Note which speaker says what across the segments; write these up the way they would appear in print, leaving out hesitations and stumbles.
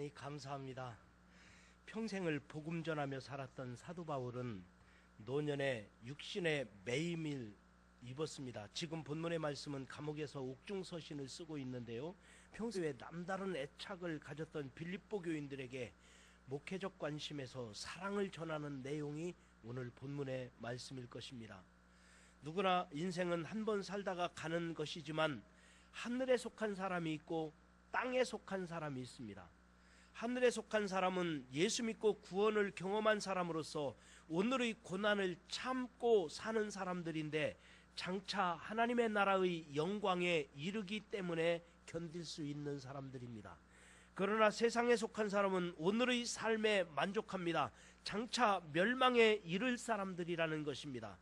Speaker 1: 하나님 감사합니다. 평생을 복음 전하며 살았던 사도 바울은 노년에 육신에 매임을 입었습니다. 지금 본문의 말씀은 감옥에서 옥중서신을 쓰고 있는데요, 평소에 남다른 애착을 가졌던 빌립보 교인들에게 목회적 관심에서 사랑을 전하는 내용이 오늘 본문의 말씀일 것입니다. 누구나 인생은 한 번 살다가 가는 것이지만 하늘에 속한 사람이 있고 땅에 속한 사람이 있습니다. 하늘에 속한 사람은 예수 믿고 구원을 경험한 사람으로서 오늘의 고난을 참고 사는 사람들인데, 장차 하나님의 나라의 영광에 이르기 때문에 견딜 수 있는 사람들입니다. 그러나 세상에 속한 사람은 오늘의 삶에 만족합니다. 장차 멸망에 이를 사람들이라는 것입니다.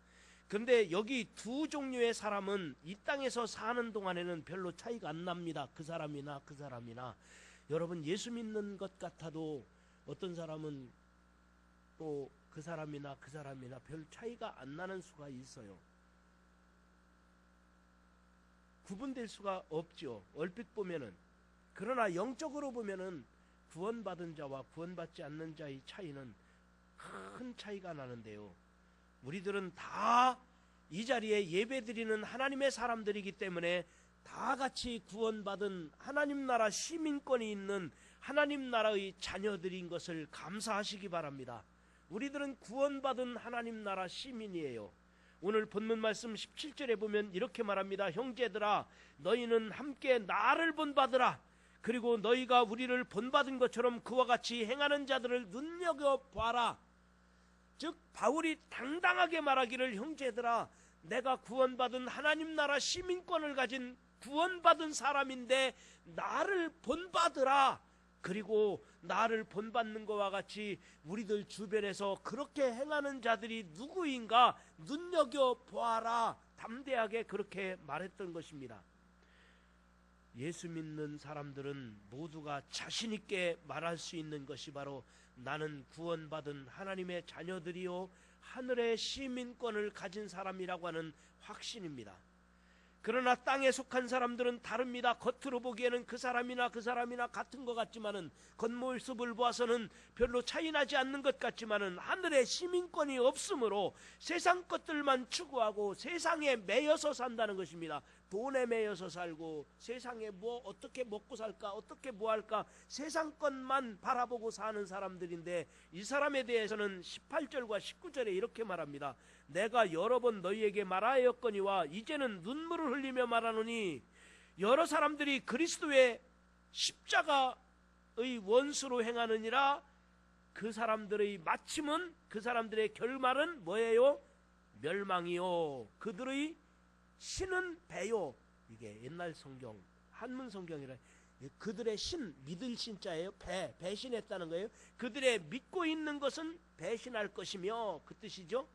Speaker 1: 그런데 여기 두 종류의 사람은 이 땅에서 사는 동안에는 별로 차이가 안 납니다. 그 사람이나 그 사람이나. 여러분, 예수 믿는 것 같아도 어떤 사람은 또 그 사람이나 그 사람이나 별 차이가 안 나는 수가 있어요. 구분될 수가 없죠, 얼핏 보면은. 그러나 영적으로 보면은 구원받은 자와 구원받지 않는 자의 차이는 큰 차이가 나는데요, 우리들은 다 이 자리에 예배드리는 하나님의 사람들이기 때문에 다 같이 구원받은 하나님 나라 시민권이 있는 하나님 나라의 자녀들인 것을 감사하시기 바랍니다. 우리들은 구원받은 하나님 나라 시민이에요. 오늘 본문 말씀 17절에 보면 이렇게 말합니다. 형제들아, 너희는 함께 나를 본받으라. 그리고 너희가 우리를 본받은 것처럼 그와 같이 행하는 자들을 눈여겨봐라. 즉, 바울이 당당하게 말하기를, 형제들아, 내가 구원받은 하나님 나라 시민권을 가진 구원받은 사람인데 나를 본받으라. 그리고 나를 본받는 것과 같이 우리들 주변에서 그렇게 행하는 자들이 누구인가 눈여겨보아라. 담대하게 그렇게 말했던 것입니다. 예수 믿는 사람들은 모두가 자신 있게 말할 수 있는 것이 바로 나는 구원받은 하나님의 자녀들이요 하늘의 시민권을 가진 사람이라고 하는 확신입니다. 그러나 땅에 속한 사람들은 다릅니다. 겉으로 보기에는 그 사람이나 그 사람이나 같은 것 같지만은, 겉모습을 보아서는 별로 차이 나지 않는 것 같지만은, 하늘의 시민권이 없으므로 세상 것들만 추구하고 세상에 매여서 산다는 것입니다. 돈에 매여서 살고 세상에 뭐 어떻게 먹고 살까, 어떻게 뭐 할까, 세상 것만 바라보고 사는 사람들인데, 이 사람에 대해서는 18절과 19절에 이렇게 말합니다. 내가 여러 번 너희에게 말하였거니와 이제는 눈물을 흘리며 말하노니, 여러 사람들이 그리스도의 십자가의 원수로 행하느니라. 그 사람들의 마침은, 그 사람들의 결말은 뭐예요? 멸망이요, 그들의 신은 배요. 이게 옛날 성경, 한문 성경이라, 그들의 신, 믿을 신자예요. 배신했다는 거예요. 그들의 믿고 있는 것은 배신할 것이며, 그 뜻이죠.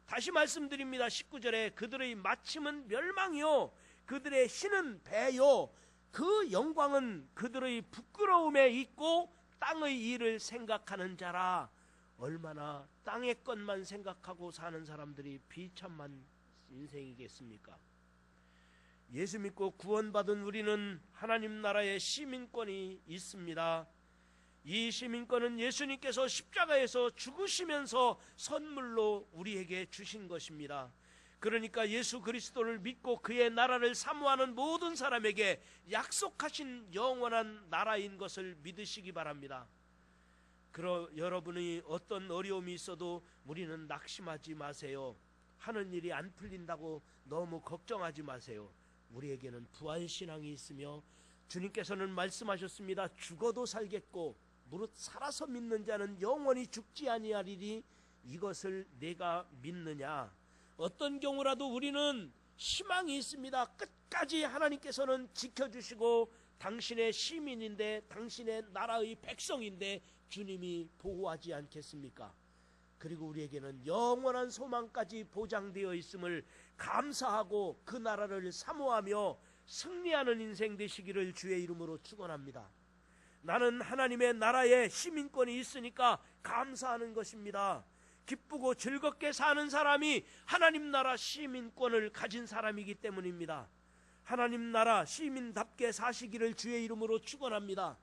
Speaker 1: 다시 말씀드립니다. 19절에 그들의 마침은 멸망이요, 그들의 신은 배요, 그 영광은 그들의 부끄러움에 있고 땅의 일을 생각하는 자라. 얼마나 땅의 것만 생각하고 사는 사람들이 비참한 인생이겠습니까? 예수 믿고 구원받은 우리는 하나님 나라의 시민권이 있습니다. 이 시민권은 예수님께서 십자가에서 죽으시면서 선물로 우리에게 주신 것입니다. 그러니까 예수 그리스도를 믿고 그의 나라를 사모하는 모든 사람에게 약속하신 영원한 나라인 것을 믿으시기 바랍니다. 여러분이 어떤 어려움이 있어도 우리는 낙심하지 마세요. 하는 일이 안 풀린다고 너무 걱정하지 마세요. 우리에게는 부활신앙이 있으며 주님께서는 말씀하셨습니다. 죽어도 살겠고 무릇 살아서 믿는 자는 영원히 죽지 아니하리니 이것을 내가 믿느냐. 어떤 경우라도 우리는 희망이 있습니다. 끝까지 하나님께서는 지켜주시고 당신의 시민인데, 당신의 나라의 백성인데 주님이 보호하지 않겠습니까? 그리고 우리에게는 영원한 소망까지 보장되어 있음을 감사하고 그 나라를 사모하며 승리하는 인생 되시기를 주의 이름으로 축원합니다. 나는 하나님의 나라에 시민권이 있으니까 감사하는 것입니다. 기쁘고 즐겁게 사는 사람이 하나님 나라 시민권을 가진 사람이기 때문입니다. 하나님 나라 시민답게 사시기를 주의 이름으로 축원합니다.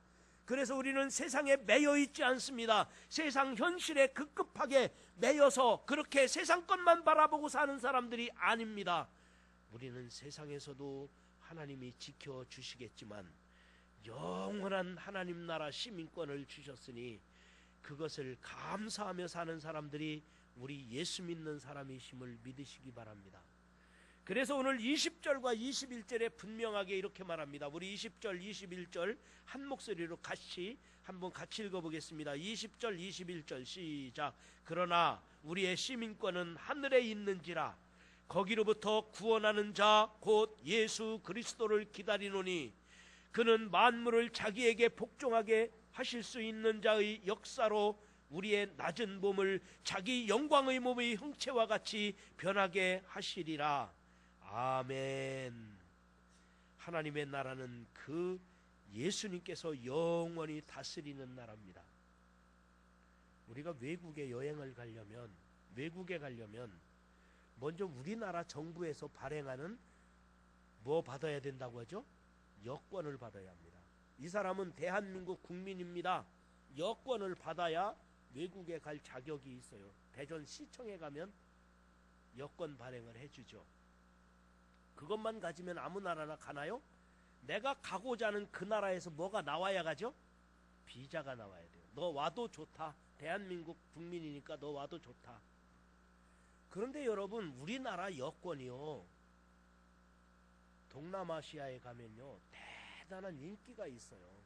Speaker 1: 그래서 우리는 세상에 매여 있지 않습니다. 세상 현실에 급급하게 매여서 그렇게 세상 것만 바라보고 사는 사람들이 아닙니다. 우리는 세상에서도 하나님이 지켜주시겠지만 영원한 하나님 나라 시민권을 주셨으니 그것을 감사하며 사는 사람들이 우리 예수 믿는 사람이심을 믿으시기 바랍니다. 그래서 오늘 20절과 21절에 분명하게 이렇게 말합니다. 우리 20절, 21절 한 목소리로 한번 같이 읽어보겠습니다. 20절, 21절 시작. 그러나 우리의 시민권은 하늘에 있는지라 거기로부터 구원하는 자 곧 예수 그리스도를 기다리노니 그는 만물을 자기에게 복종하게 하실 수 있는 자의 역사로 우리의 낮은 몸을 자기 영광의 몸의 형체와 같이 변하게 하시리라. 아멘. 하나님의 나라는 그 예수님께서 영원히 다스리는 나라입니다. 우리가 외국에 가려면 먼저 우리나라 정부에서 발행하는 뭐 받아야 된다고 하죠? 여권을 받아야 합니다. 이 사람은 대한민국 국민입니다. 여권을 받아야 외국에 갈 자격이 있어요. 대전시청에 가면 여권 발행을 해주죠. 그것만 가지면 아무 나라나 가나요? 내가 가고자 하는 그 나라에서 뭐가 나와야 가죠? 비자가 나와야 돼요. 너 와도 좋다. 대한민국 국민이니까 너 와도 좋다. 그런데 여러분, 우리나라 여권이요, 동남아시아에 가면요 대단한 인기가 있어요.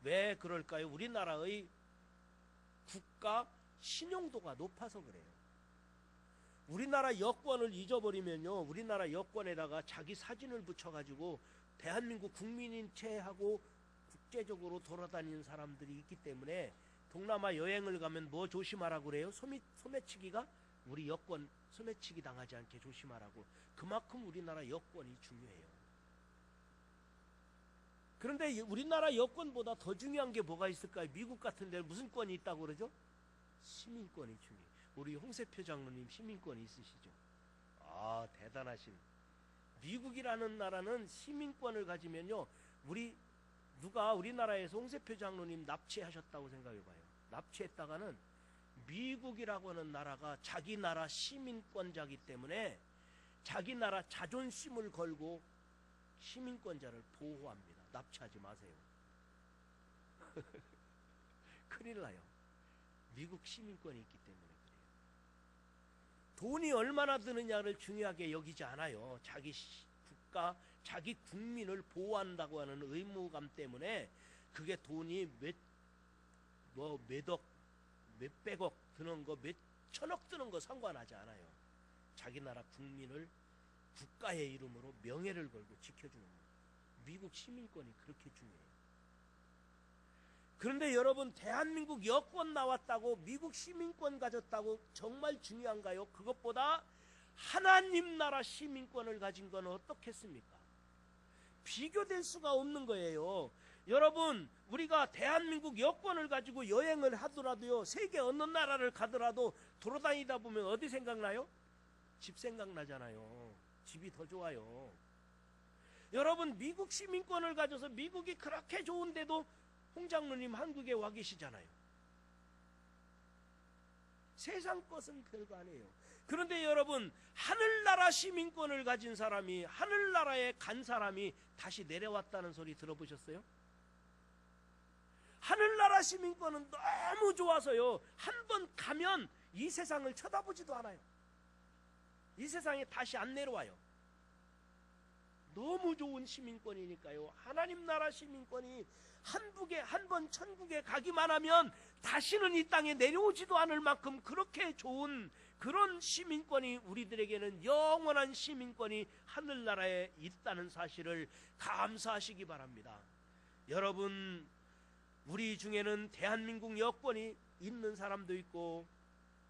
Speaker 1: 왜 그럴까요? 우리나라의 국가 신용도가 높아서 그래요. 우리나라 여권을 잊어버리면요, 우리나라 여권에다가 자기 사진을 붙여가지고 대한민국 국민인 채 하고 국제적으로 돌아다니는 사람들이 있기 때문에 동남아 여행을 가면 뭐 조심하라고 그래요? 소매치기가? 우리 여권 소매치기 당하지 않게 조심하라고. 그만큼 우리나라 여권이 중요해요. 그런데 우리나라 여권보다 더 중요한 게 뭐가 있을까요? 미국 같은 데는 무슨 권이 있다고 그러죠? 시민권이 중요해요. 우리 홍세표 장로님 시민권이 있으시죠? 아, 대단하신. 미국이라는 나라는 시민권을 가지면요, 누가 우리나라에서 홍세표 장로님 납치하셨다고 생각해봐요. 납치했다가는 미국이라고 하는 나라가 자기 나라 시민권자이기 때문에 자기 나라 자존심을 걸고 시민권자를 보호합니다. 납치하지 마세요. 큰일 나요. 미국 시민권이 있기 때문에 그래요. 돈이 얼마나 드느냐를 중요하게 여기지 않아요. 자기 국가, 자기 국민을 보호한다고 하는 의무감 때문에 그게 돈이 몇억, 몇백억 드는 거, 몇천억 드는 거 상관하지 않아요. 자기 나라 국민을 국가의 이름으로 명예를 걸고 지켜주는 거예요. 미국 시민권이 그렇게 중요해요. 그런데 여러분, 대한민국 여권 나왔다고 미국 시민권 가졌다고 정말 중요한가요? 그것보다 하나님 나라 시민권을 가진 건 어떻겠습니까? 비교될 수가 없는 거예요. 여러분, 우리가 대한민국 여권을 가지고 여행을 하더라도요, 세계 어느 나라를 가더라도 돌아다니다 보면 어디 생각나요? 집 생각나잖아요. 집이 더 좋아요. 여러분, 미국 시민권을 가져서 미국이 그렇게 좋은데도 홍 장로님 한국에 와 계시잖아요. 세상 것은 별거 아니에요. 그런데 여러분, 하늘나라 시민권을 가진 사람이, 하늘나라에 간 사람이 다시 내려왔다는 소리 들어보셨어요? 하늘나라 시민권은 너무 좋아서요, 한 번 가면 이 세상을 쳐다보지도 않아요. 이 세상에 다시 안 내려와요. 너무 좋은 시민권이니까요. 하나님 나라 시민권이 한 번 천국에 가기만 하면 다시는 이 땅에 내려오지도 않을 만큼 그렇게 좋은 그런 시민권이, 우리들에게는 영원한 시민권이 하늘나라에 있다는 사실을 감사하시기 바랍니다. 여러분, 우리 중에는 대한민국 여권이 있는 사람도 있고,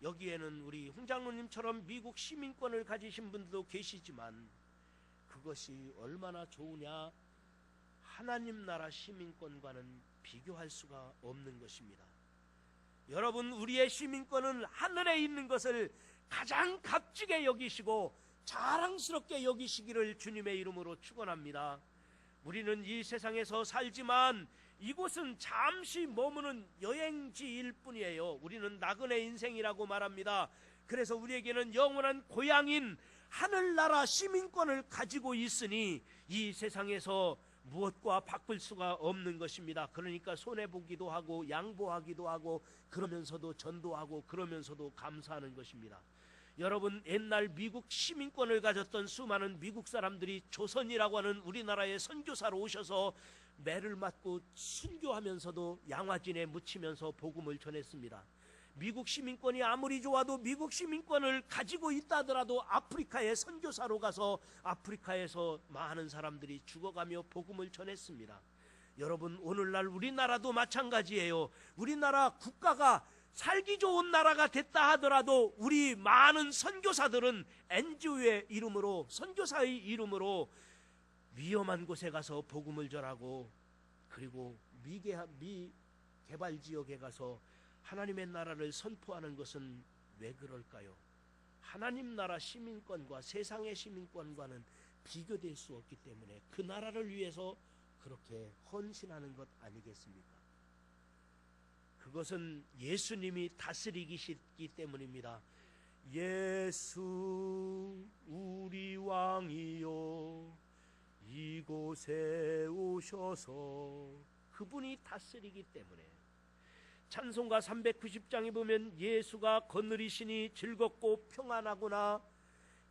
Speaker 1: 여기에는 우리 홍 장로님처럼 미국 시민권을 가지신 분들도 계시지만, 그것이 얼마나 좋으냐, 하나님 나라 시민권과는 비교할 수가 없는 것입니다. 여러분, 우리의 시민권은 하늘에 있는 것을 가장 값지게 여기시고 자랑스럽게 여기시기를 주님의 이름으로 축원합니다. 우리는 이 세상에서 살지만 이곳은 잠시 머무는 여행지일 뿐이에요. 우리는 나그네 인생이라고 말합니다. 그래서 우리에게는 영원한 고향인 하늘나라 시민권을 가지고 있으니 이 세상에서 무엇과 바꿀 수가 없는 것입니다. 그러니까 손해보기도 하고 양보하기도 하고 그러면서도 전도하고 그러면서도 감사하는 것입니다. 여러분, 옛날 미국 시민권을 가졌던 수많은 미국 사람들이 조선이라고 하는 우리나라에 선교사로 오셔서 매를 맞고 순교하면서도 양화진에 묻히면서 복음을 전했습니다. 미국 시민권이 아무리 좋아도 미국 시민권을 가지고 있다 하더라도 아프리카에 선교사로 가서 아프리카에서 많은 사람들이 죽어가며 복음을 전했습니다. 여러분, 오늘날 우리나라도 마찬가지예요. 우리나라 국가가 살기 좋은 나라가 됐다 하더라도 우리 많은 선교사들은 NGO의 이름으로, 선교사의 이름으로 위험한 곳에 가서 복음을 전하고, 그리고 미개발 지역에 가서 하나님의 나라를 선포하는 것은 왜 그럴까요? 하나님 나라 시민권과 세상의 시민권과는 비교될 수 없기 때문에 그 나라를 위해서 그렇게 헌신하는 것 아니겠습니까? 그것은 예수님이 다스리시기 때문입니다. 예수 우리 왕이요 이곳에 오셔서, 그분이 다스리기 때문에. 찬송가 390장에 보면 예수가 거느리시니 즐겁고 평안하구나.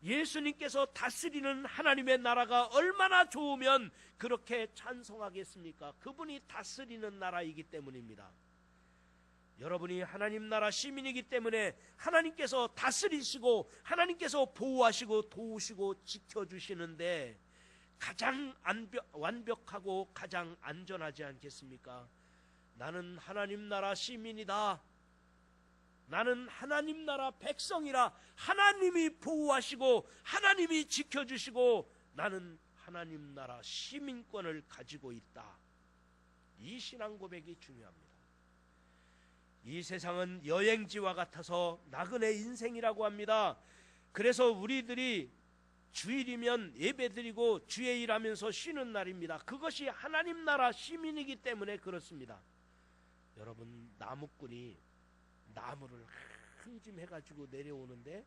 Speaker 1: 예수님께서 다스리는 하나님의 나라가 얼마나 좋으면 그렇게 찬송하겠습니까? 그분이 다스리는 나라이기 때문입니다. 여러분이 하나님 나라 시민이기 때문에 하나님께서 다스리시고 하나님께서 보호하시고 도우시고 지켜주시는데 가장 완벽하고 가장 안전하지 않겠습니까? 나는 하나님 나라 시민이다, 나는 하나님 나라 백성이라, 하나님이 보호하시고 하나님이 지켜주시고 나는 하나님 나라 시민권을 가지고 있다. 이 신앙 고백이 중요합니다. 이 세상은 여행지와 같아서 나그네 인생이라고 합니다. 그래서 우리들이 주일이면 예배드리고 주의 일하면서 쉬는 날입니다. 그것이 하나님 나라 시민이기 때문에 그렇습니다. 여러분, 나무꾼이 나무를 한 짐 해가지고 내려오는데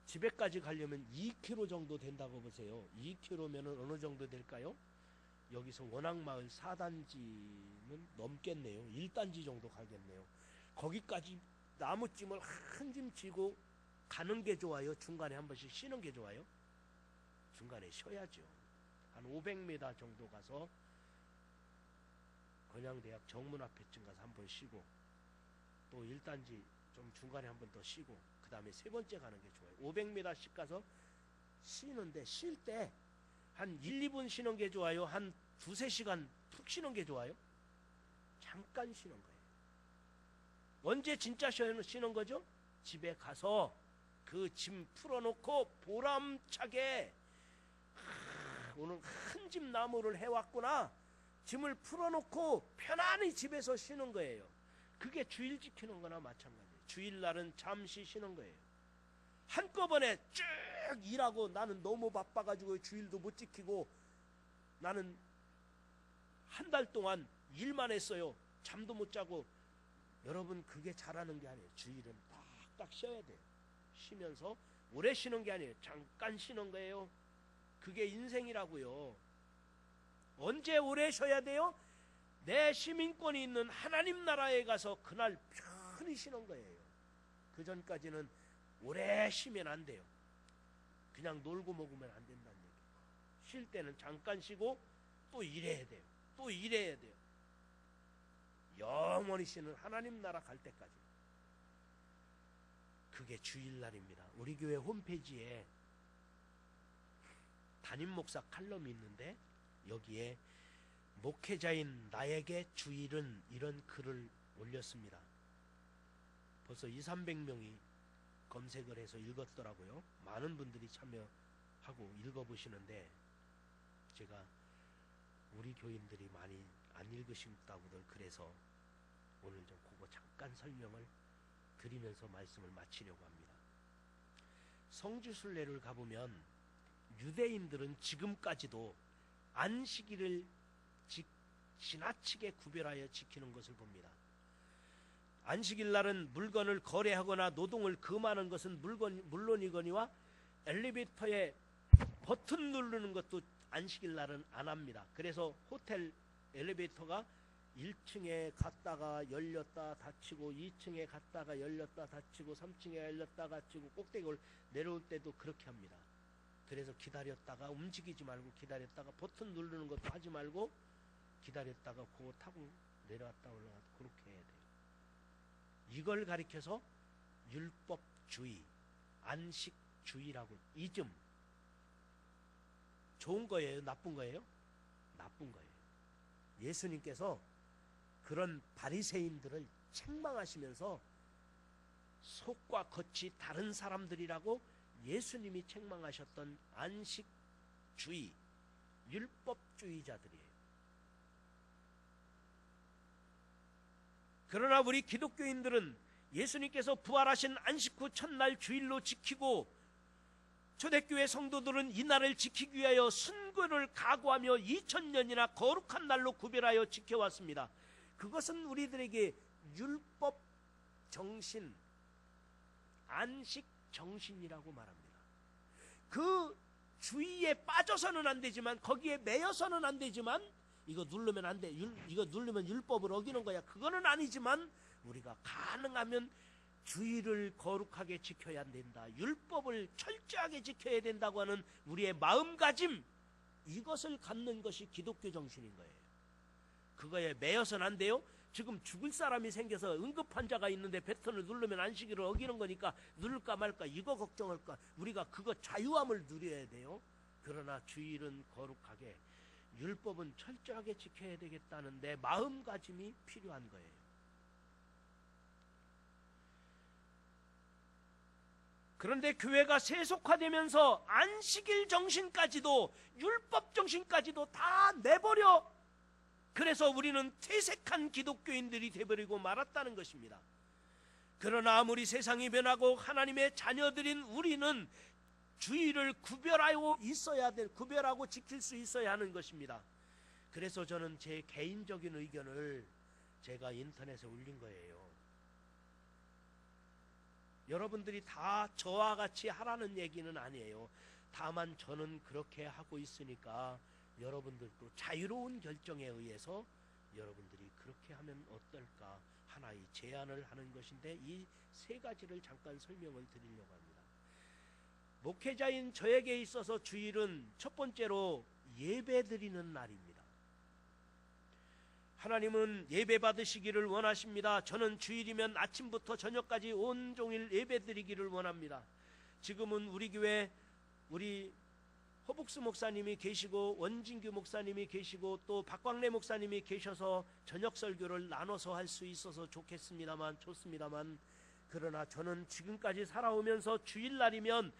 Speaker 1: 집에까지 가려면 2km 정도 된다고 보세요. 2km면 어느 정도 될까요? 여기서 원악마을 4단지는 넘겠네요. 1단지 정도 가겠네요. 거기까지 나무찜을 한 짐 지고 가는 게 좋아요? 중간에 한 번씩 쉬는 게 좋아요? 중간에 쉬어야죠. 한 500m 정도 가서 건양대학 정문 앞에쯤 가서 한 번 쉬고, 또 1단지 좀 중간에 한 번 더 쉬고, 그 다음에 세 번째 가는 게 좋아요. 500m씩 가서 쉬는데, 쉴 때 한 1, 2분 쉬는 게 좋아요? 한 2, 3시간 푹 쉬는 게 좋아요? 잠깐 쉬는 거예요. 언제 진짜 쉬는 거죠? 집에 가서 그 짐 풀어놓고 보람차게, 오늘 한 집 나무를 해왔구나, 짐을 풀어놓고 편안히 집에서 쉬는 거예요. 그게 주일 지키는 거나 마찬가지예요. 주일날은 잠시 쉬는 거예요. 한꺼번에 쭉 일하고 나는 너무 바빠가지고 주일도 못 지키고 나는 한 달 동안 일만 했어요. 잠도 못 자고. 여러분, 그게 잘하는 게 아니에요. 주일은 딱 쉬어야 돼요. 쉬면서 오래 쉬는 게 아니에요. 잠깐 쉬는 거예요. 그게 인생이라고요. 언제 오래 쉬어야 돼요? 내 시민권이 있는 하나님 나라에 가서 그날 편히 쉬는 거예요. 그 전까지는 오래 쉬면 안 돼요. 그냥 놀고 먹으면 안 된다는 얘기예요. 쉴 때는 잠깐 쉬고 또 일해야 돼요. 또 일해야 돼요. 영원히 쉬는 하나님 나라 갈 때까지. 그게 주일날입니다. 우리 교회 홈페이지에 담임 목사 칼럼이 있는데 여기에 목회자인 나에게 주일은 이런 글을 올렸습니다. 벌써 200~300명이 검색을 해서 읽었더라고요. 많은 분들이 참여하고 읽어보시는데 제가 우리 교인들이 많이 안 읽으신다고들 그래서 오늘 좀 그거 잠깐 설명을 드리면서 말씀을 마치려고 합니다. 성지순례를 가보면 유대인들은 지금까지도 안식일을 지나치게 구별하여 지키는 것을 봅니다. 안식일 날은 물건을 거래하거나 노동을 금하는 것은 물론이거니와 엘리베이터에 버튼 누르는 것도 안식일 날은 안 합니다. 그래서 호텔 엘리베이터가 1층에 갔다가 열렸다 닫히고 2층에 갔다가 열렸다 닫히고 3층에 열렸다 닫히고 꼭대기를 내려올 때도 그렇게 합니다. 그래서 기다렸다가 움직이지 말고 기다렸다가 버튼 누르는 것도 하지 말고 기다렸다가 그거 타고 내려왔다 올라갔다 그렇게 해야 돼요. 이걸 가리켜서 율법주의, 안식주의라고. 이즘 좋은 거예요? 나쁜 거예요? 나쁜 거예요. 예수님께서 그런 바리새인들을 책망하시면서 속과 겉이 다른 사람들이라고 예수님이 책망하셨던 안식주의, 율법주의자들이에요. 그러나 우리 기독교인들은 예수님께서 부활하신 안식 후 첫날 주일로 지키고 초대교회 성도들은 이 날을 지키기 위하여 순교를 각오하며 2000년이나 거룩한 날로 구별하여 지켜왔습니다. 그것은 우리들에게 율법 정신, 안식 정신이라고 말합니다. 그 주의에 빠져서는 안 되지만, 거기에 매여서는 안 되지만, 이거 누르면 안 돼, 이거 누르면 율법을 어기는 거야, 그거는 아니지만 우리가 가능하면 주의를 거룩하게 지켜야 된다, 율법을 철저하게 지켜야 된다고 하는 우리의 마음가짐, 이것을 갖는 것이 기독교 정신인 거예요. 그거에 매여서는 안 돼요. 지금 죽을 사람이 생겨서 응급 환자가 있는데 버튼을 누르면 안식일을 어기는 거니까 누를까 말까 이거 걱정할까. 우리가 그거 자유함을 누려야 돼요. 그러나 주일은 거룩하게, 율법은 철저하게 지켜야 되겠다는데 마음가짐이 필요한 거예요. 그런데 교회가 세속화되면서 안식일 정신까지도, 율법 정신까지도 다 내버려, 그래서 우리는 퇴색한 기독교인들이 되어버리고 말았다는 것입니다. 그러나 아무리 세상이 변하고 하나님의 자녀들인 우리는 주의를 구별하고 구별하고 지킬 수 있어야 하는 것입니다. 그래서 저는 제 개인적인 의견을 제가 인터넷에 올린 거예요. 여러분들이 다 저와 같이 하라는 얘기는 아니에요. 다만 저는 그렇게 하고 있으니까 여러분들도 자유로운 결정에 의해서 여러분들이 그렇게 하면 어떨까 하나의 제안을 하는 것인데, 이 세 가지를 잠깐 설명을 드리려고 합니다. 목회자인 저에게 있어서 주일은 첫 번째로 예배 드리는 날입니다. 하나님은 예배 받으시기를 원하십니다. 저는 주일이면 아침부터 저녁까지 온종일 예배 드리기를 원합니다. 지금은 우리 교회 우리 허북스 목사님이 계시고 원진규 목사님이 계시고 또 박광래 목사님이 계셔서 저녁 설교를 나눠서 할 수 있어서 좋습니다만 그러나 저는 지금까지 살아오면서 주일날이면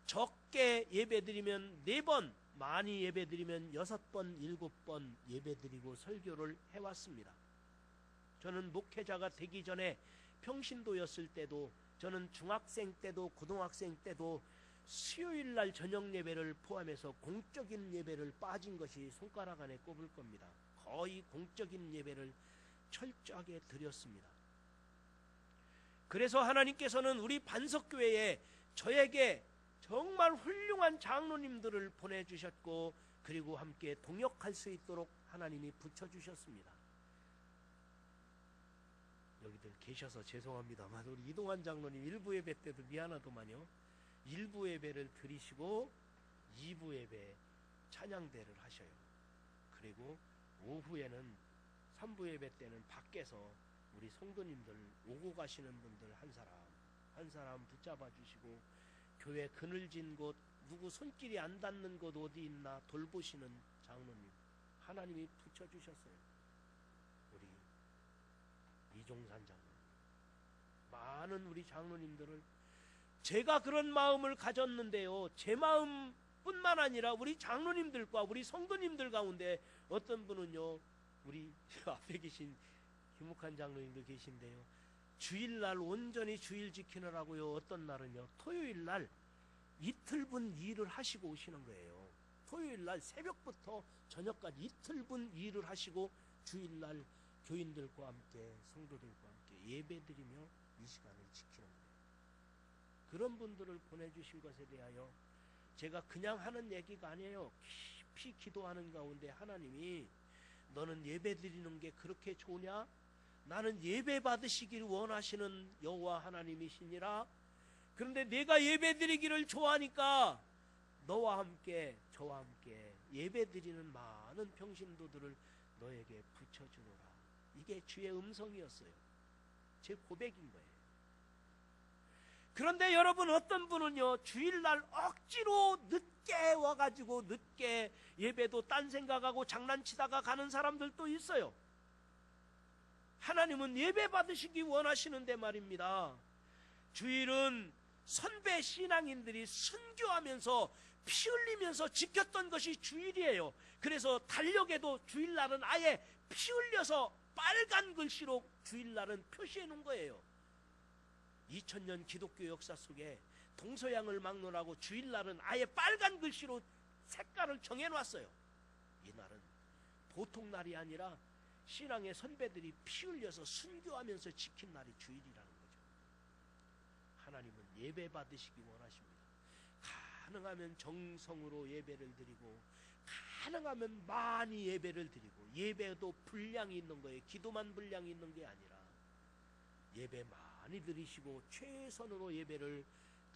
Speaker 1: 적게 예배드리면 4번, 많이 예배드리면 6번, 7번 예배드리고 설교를 해왔습니다. 저는 목회자가 되기 전에 평신도였을 때도, 저는 중학생 때도 고등학생 때도 수요일날 저녁 예배를 포함해서 공적인 예배를 빠진 것이 손가락 안에 꼽을 겁니다. 거의 공적인 예배를 철저하게 드렸습니다. 그래서 하나님께서는 우리 반석교회에 저에게 정말 훌륭한 장로님들을 보내주셨고, 그리고 함께 동역할 수 있도록 하나님이 붙여주셨습니다. 여기들 계셔서 죄송합니다만 우리 이동환 장로님 1부 예배 때도 미안하더만요. 1부 예배를 드리시고 2부 예배 찬양대를 하셔요. 그리고 오후에는 3부 예배 때는 밖에서 우리 성도님들 오고 가시는 분들 한 사람 붙잡아 주시고, 교회 그늘진 곳, 누구 손길이 안 닿는 곳 어디 있나 돌보시는 장로님 하나님이 붙여주셨어요. 우리 이종산 장로님, 많은 우리 장로님들을, 제가 그런 마음을 가졌는데요, 제 마음뿐만 아니라 우리 장로님들과 우리 성도님들 가운데 어떤 분은요, 우리 앞에 계신 김욱한 장로님도 계신데요, 주일날 온전히 주일 지키느라고요, 어떤 날은요 토요일날 이틀분 일을 하시고 오시는 거예요. 토요일날 새벽부터 저녁까지 이틀분 일을 하시고 주일날 교인들과 함께 성도들과 함께 예배드리며 이 시간을 지키는 거예요. 그런 분들을 보내주신 것에 대하여 제가 그냥 하는 얘기가 아니에요. 깊이 기도하는 가운데 하나님이 너는 예배드리는 게 그렇게 좋으냐? 나는 예배 받으시길 원하시는 여호와 하나님이시니라. 그런데 내가 예배드리기를 좋아하니까 너와 함께 저와 함께 예배드리는 많은 평신도들을 너에게 붙여주노라. 이게 주의 음성이었어요. 제 고백인 거예요. 그런데 여러분, 어떤 분은요 주일날 억지로 늦게 와가지고 늦게 예배도 딴 생각하고 장난치다가 가는 사람들도 있어요. 하나님은 예배 받으시기 원하시는데 말입니다. 주일은 선배 신앙인들이 순교하면서 피 흘리면서 지켰던 것이 주일이에요. 그래서 달력에도 주일날은 아예 피 흘려서 빨간 글씨로 주일날은 표시해 놓은 거예요. 2000년 기독교 역사 속에 동서양을 막론하고 주일날은 아예 빨간 글씨로 색깔을 정해놨어요. 이날은 보통 날이 아니라 신앙의 선배들이 피 흘려서 순교하면서 지킨 날이 주일이라는 거죠. 하나님은 예배 받으시기 원하십니다. 가능하면 정성으로 예배를 드리고 가능하면 많이 예배를 드리고, 예배도 분량이 있는 거예요. 기도만 분량이 있는 게 아니라 예배 많이 드리시고 최선으로 예배를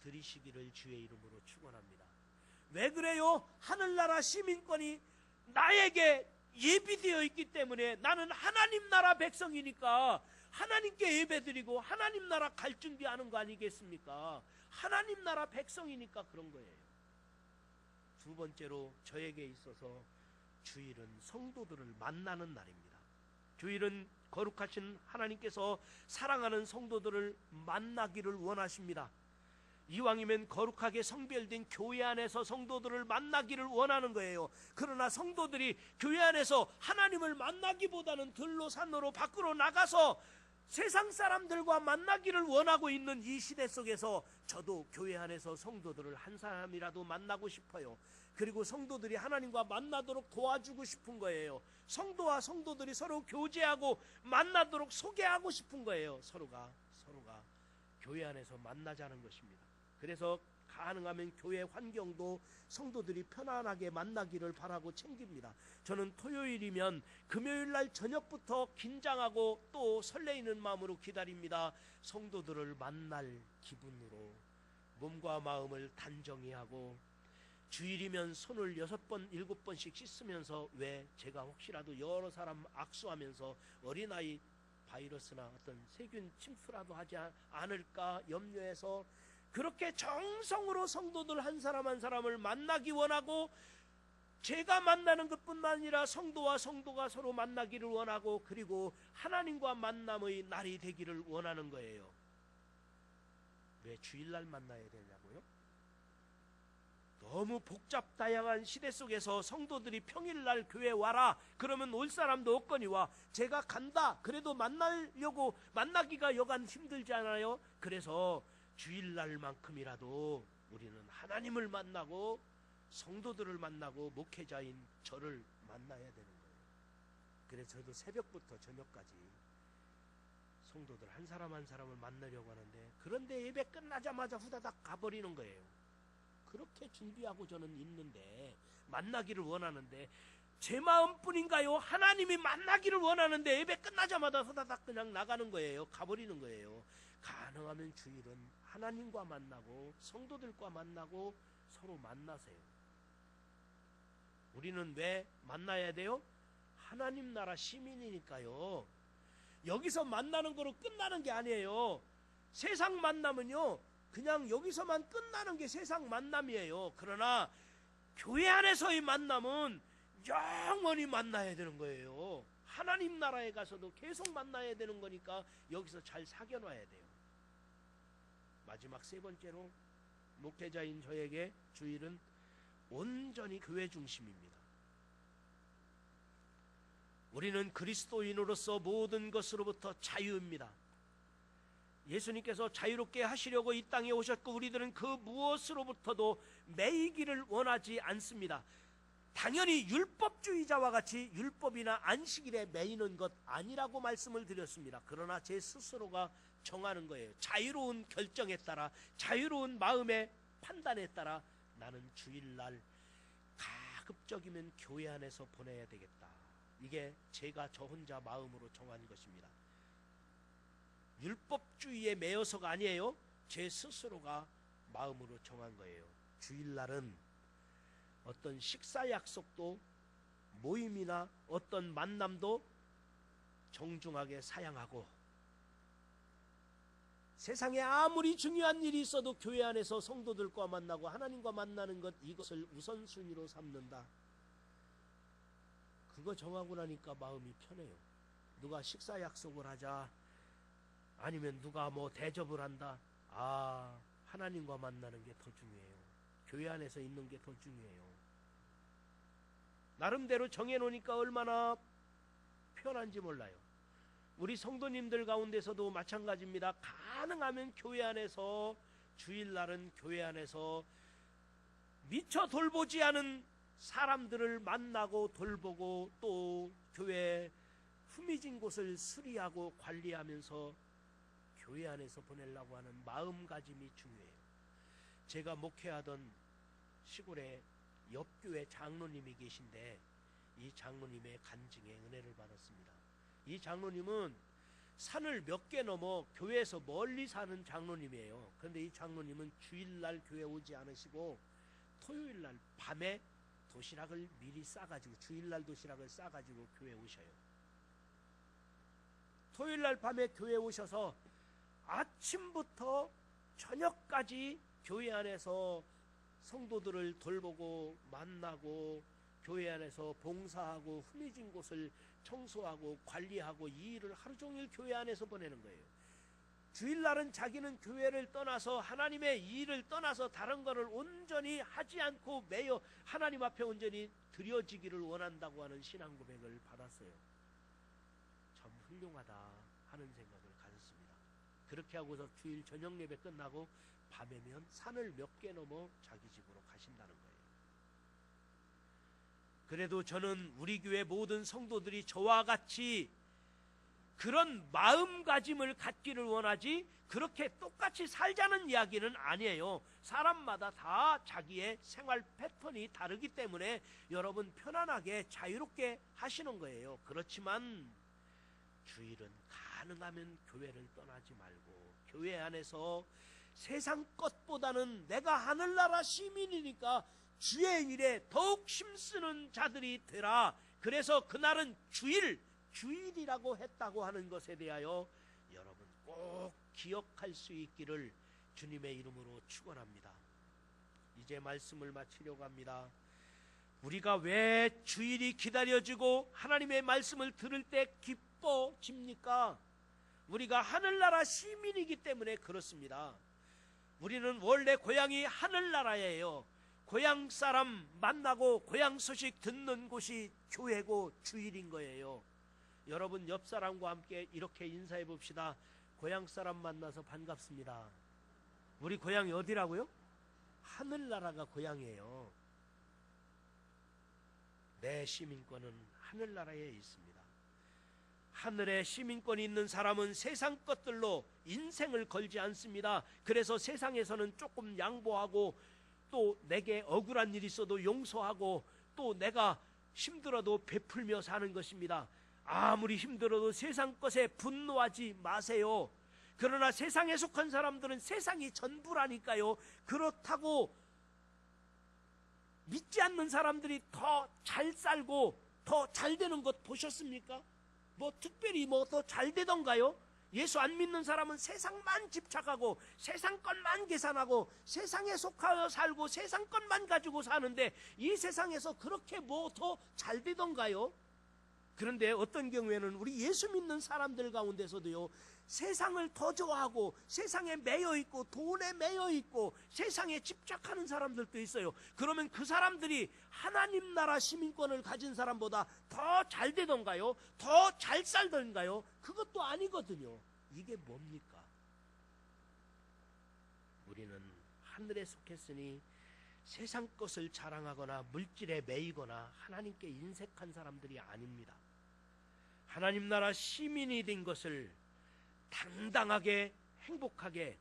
Speaker 1: 드리시기를 주의 이름으로 축원합니다. 왜 그래요? 하늘나라 시민권이 나에게 예비되어 있기 때문에 나는 하나님 나라 백성이니까 하나님께 예배드리고 하나님 나라 갈 준비하는 거 아니겠습니까? 하나님 나라 백성이니까 그런 거예요. 두 번째로 저에게 있어서 주일은 성도들을 만나는 날입니다. 주일은 거룩하신 하나님께서 사랑하는 성도들을 만나기를 원하십니다. 이왕이면 거룩하게 성별된 교회 안에서 성도들을 만나기를 원하는 거예요. 그러나 성도들이 교회 안에서 하나님을 만나기보다는 들로 산으로 밖으로 나가서 세상 사람들과 만나기를 원하고 있는 이 시대 속에서 저도 교회 안에서 성도들을 한 사람이라도 만나고 싶어요. 그리고 성도들이 하나님과 만나도록 도와주고 싶은 거예요. 성도와 성도들이 서로 교제하고 만나도록 소개하고 싶은 거예요. 서로가 교회 안에서 만나자는 것입니다. 그래서 가능하면 교회 환경도 성도들이 편안하게 만나기를 바라고 챙깁니다. 저는 토요일이면 금요일날 저녁부터 긴장하고 또 설레이는 마음으로 기다립니다. 성도들을 만날 기분으로 몸과 마음을 단정히 하고, 주일이면 손을 6번, 7번씩 씻으면서, 왜 제가 혹시라도 여러 사람 악수하면서 어린아이 바이러스나 어떤 세균 침투라도 하지 않을까 염려해서 그렇게 정성으로 성도들 한 사람 한 사람을 만나기 원하고, 제가 만나는 것뿐만 아니라 성도와 성도가 서로 만나기를 원하고, 그리고 하나님과 만남의 날이 되기를 원하는 거예요. 왜 주일날 만나야 되냐고요? 너무 복잡 다양한 시대 속에서 성도들이 평일날 교회 와라 그러면 올 사람도 없거니와, 제가 간다 그래도 만나려고 만나기가 여간 힘들잖아요. 그래서 주일날만큼이라도 우리는 하나님을 만나고 성도들을 만나고 목회자인 저를 만나야 되는 거예요. 그래서 저도 새벽부터 저녁까지 성도들 한 사람 한 사람을 만나려고 하는데, 그런데 예배 끝나자마자 후다닥 가버리는 거예요. 그렇게 준비하고 저는 있는데, 만나기를 원하는데, 제 마음뿐인가요? 하나님이 만나기를 원하는데 예배 끝나자마자 후다닥 그냥 나가는 거예요. 가버리는 거예요. 가능하면 주일은 하나님과 만나고 성도들과 만나고 서로 만나세요. 우리는 왜 만나야 돼요? 하나님 나라 시민이니까요. 여기서 만나는 거로 끝나는 게 아니에요. 세상 만남은요 그냥 여기서만 끝나는 게 세상 만남이에요. 그러나 교회 안에서의 만남은 영원히 만나야 되는 거예요. 하나님 나라에 가서도 계속 만나야 되는 거니까 여기서 잘 사겨놔야 돼요. 마지막 세 번째로, 목회자인 저에게 주일은 온전히 교회 중심입니다. 우리는 그리스도인으로서 모든 것으로부터 자유입니다. 예수님께서 자유롭게 하시려고 이 땅에 오셨고, 우리들은 그 무엇으로부터도 매이기를 원하지 않습니다. 당연히 율법주의자와 같이 율법이나 안식일에 매이는 것 아니라고 말씀을 드렸습니다. 그러나 제 스스로가 정하는 거예요. 자유로운 결정에 따라, 자유로운 마음의 판단에 따라 나는 주일날 가급적이면 교회 안에서 보내야 되겠다. 이게 제가 저 혼자 마음으로 정한 것입니다. 율법주의에 매여서가 아니에요. 제 스스로가 마음으로 정한 거예요. 주일날은 어떤 식사 약속도, 모임이나 어떤 만남도 정중하게 사양하고, 세상에 아무리 중요한 일이 있어도 교회 안에서 성도들과 만나고 하나님과 만나는 것, 이것을 우선순위로 삼는다. 그거 정하고 나니까 마음이 편해요. 누가 식사 약속을 하자, 아니면 누가 뭐 대접을 한다, 하나님과 만나는 게 더 중요해요. 교회 안에서 있는 게 더 중요해요. 나름대로 정해놓으니까 얼마나 편한지 몰라요. 우리 성도님들 가운데서도 마찬가지입니다. 가능하면 교회 안에서, 주일날은 교회 안에서 미처 돌보지 않은 사람들을 만나고 돌보고, 또 교회 후미진 곳을 수리하고 관리하면서 교회 안에서 보내려고 하는 마음가짐이 중요해요. 제가 목회하던 시골에 옆교회 장로님이 계신데, 이 장로님의 간증에 은혜를 받았습니다. 이 장로님은 산을 몇 개 넘어 교회에서 멀리 사는 장로님이에요. 그런데 이 장로님은 주일날 교회 오지 않으시고 토요일날 밤에 도시락을 미리 싸가지고, 주일날 도시락을 싸가지고 교회 오셔요. 토요일날 밤에 교회 오셔서 아침부터 저녁까지 교회 안에서 성도들을 돌보고 만나고, 교회 안에서 봉사하고 후미진 곳을 청소하고 관리하고, 이 일을 하루 종일 교회 안에서 보내는 거예요. 주일날은 자기는 교회를 떠나서, 하나님의 일을 떠나서 다른 것을 온전히 하지 않고 매여 하나님 앞에 온전히 드려지기를 원한다고 하는 신앙 고백을 받았어요. 참 훌륭하다 하는 생각을 가졌습니다. 그렇게 하고서 주일 저녁 예배 끝나고 밤에면 산을 몇 개 넘어 자기 집으로 가신다는 거예요. 그래도 저는 우리 교회 모든 성도들이 저와 같이 그런 마음가짐을 갖기를 원하지, 그렇게 똑같이 살자는 이야기는 아니에요. 사람마다 다 자기의 생활 패턴이 다르기 때문에 여러분 편안하게 자유롭게 하시는 거예요. 그렇지만 주일은 가능하면 교회를 떠나지 말고, 교회 안에서 세상 것보다는 내가 하늘나라 시민이니까 주의 일에 더욱 힘쓰는 자들이 되라. 그래서 그날은 주일이라고 했다고 하는 것에 대하여 여러분 꼭 기억할 수 있기를 주님의 이름으로 축원합니다. 이제 말씀을 마치려고 합니다. 우리가 왜 주일이 기다려지고 하나님의 말씀을 들을 때 기뻐집니까? 우리가 하늘나라 시민이기 때문에 그렇습니다. 우리는 원래 고향이 하늘나라예요. 고향 사람 만나고 고향 소식 듣는 곳이 교회고 주일인 거예요. 여러분 옆 사람과 함께 이렇게 인사해 봅시다. 고향 사람 만나서 반갑습니다. 우리 고향이 어디라고요? 하늘나라가 고향이에요. 내 시민권은 하늘나라에 있습니다. 하늘에 시민권이 있는 사람은 세상 것들로 인생을 걸지 않습니다. 그래서 세상에서는 조금 양보하고, 또 내게 억울한 일이 있어도 용서하고, 또 내가 힘들어도 베풀며 사는 것입니다. 아무리 힘들어도 세상 것에 분노하지 마세요. 그러나 세상에 속한 사람들은 세상이 전부라니까요. 그렇다고 믿지 않는 사람들이 더 잘 살고 더 잘 되는 것 보셨습니까? 뭐 특별히 뭐 더 잘 되던가요? 예수 안 믿는 사람은 세상만 집착하고 세상 것만 계산하고 세상에 속하여 살고 세상 것만 가지고 사는데, 이 세상에서 그렇게 뭐 더 잘 되던가요? 그런데 어떤 경우에는 우리 예수 믿는 사람들 가운데서도요, 세상을 더 좋아하고 세상에 매여 있고 돈에 매여 있고 세상에 집착하는 사람들도 있어요. 그러면 그 사람들이 하나님 나라 시민권을 가진 사람보다 더 잘 되던가요? 더 잘 살던가요? 그것도 아니거든요. 이게 뭡니까? 우리는 하늘에 속했으니 세상 것을 자랑하거나 물질에 매이거나 하나님께 인색한 사람들이 아닙니다. 하나님 나라 시민이 된 것을 당당하게 행복하게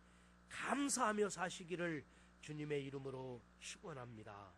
Speaker 1: 감사하며 사시기를 주님의 이름으로 축원합니다.